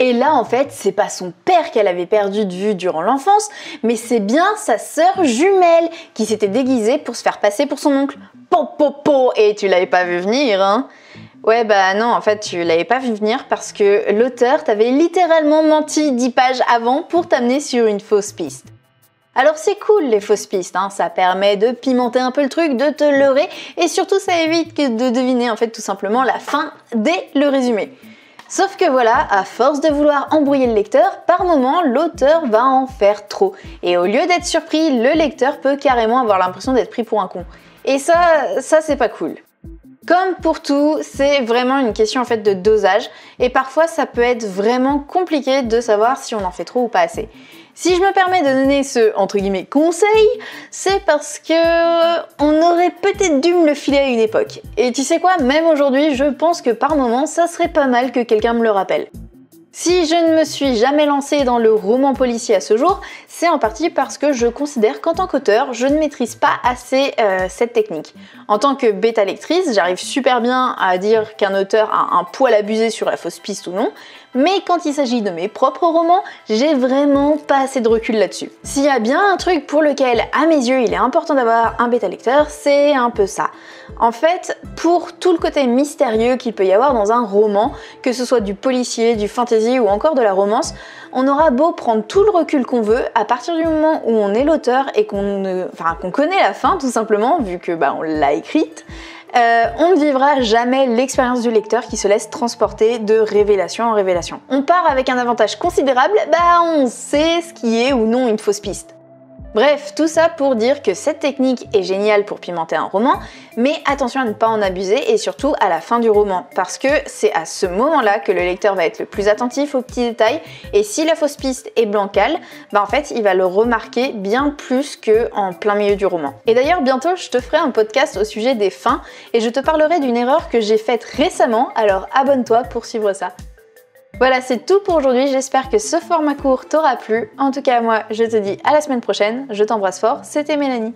Et là en fait c'est pas son père qu'elle avait perdu de vue durant l'enfance, mais c'est bien sa sœur jumelle qui s'était déguisée pour se faire passer pour son oncle. Et tu l'avais pas vu venir hein? Ouais bah non en fait tu l'avais pas vu venir parce que l'auteur t'avait littéralement menti 10 pages avant pour t'amener sur une fausse piste. Alors c'est cool les fausses pistes, hein, ça permet de pimenter un peu le truc, de te leurrer et surtout ça évite de deviner en fait tout simplement la fin dès le résumé. Sauf que voilà, à force de vouloir embrouiller le lecteur, par moment l'auteur va en faire trop. Et au lieu d'être surpris, le lecteur peut carrément avoir l'impression d'être pris pour un con. Et ça c'est pas cool. Comme pour tout, c'est vraiment une question en fait de dosage et parfois ça peut être vraiment compliqué de savoir si on en fait trop ou pas assez. Si je me permets de donner ce entre guillemets conseil, c'est parce que on aurait peut-être dû me le filer à une époque. Et tu sais quoi, même aujourd'hui, je pense que par moment, ça serait pas mal que quelqu'un me le rappelle. Si je ne me suis jamais lancée dans le roman policier à ce jour, c'est en partie parce que je considère qu'en tant qu'auteur, je ne maîtrise pas assez cette technique. En tant que bêta lectrice, j'arrive super bien à dire qu'un auteur a un poil abusé sur la fausse piste ou non, mais quand il s'agit de mes propres romans, j'ai vraiment pas assez de recul là-dessus. S'il y a bien un truc pour lequel, à mes yeux, il est important d'avoir un bêta lecteur, c'est un peu ça. En fait, pour tout le côté mystérieux qu'il peut y avoir dans un roman, que ce soit du policier, du fantasy ou encore de la romance, on aura beau prendre tout le recul qu'on veut, à partir du moment où on est l'auteur et qu'on connaît la fin tout simplement, vu que on l'a écrite, on ne vivra jamais l'expérience du lecteur qui se laisse transporter de révélation en révélation. On part avec un avantage considérable, on sait ce qui est ou non une fausse piste. Bref, tout ça pour dire que cette technique est géniale pour pimenter un roman, mais attention à ne pas en abuser et surtout à la fin du roman, parce que c'est à ce moment-là que le lecteur va être le plus attentif aux petits détails, et si la fausse piste est bancale, en fait il va le remarquer bien plus qu'en plein milieu du roman. Et d'ailleurs bientôt je te ferai un podcast au sujet des fins, et je te parlerai d'une erreur que j'ai faite récemment, alors abonne-toi pour suivre ça. Voilà, c'est tout pour aujourd'hui, j'espère que ce format court t'aura plu. En tout cas, moi, je te dis à la semaine prochaine, je t'embrasse fort, c'était Mélanie.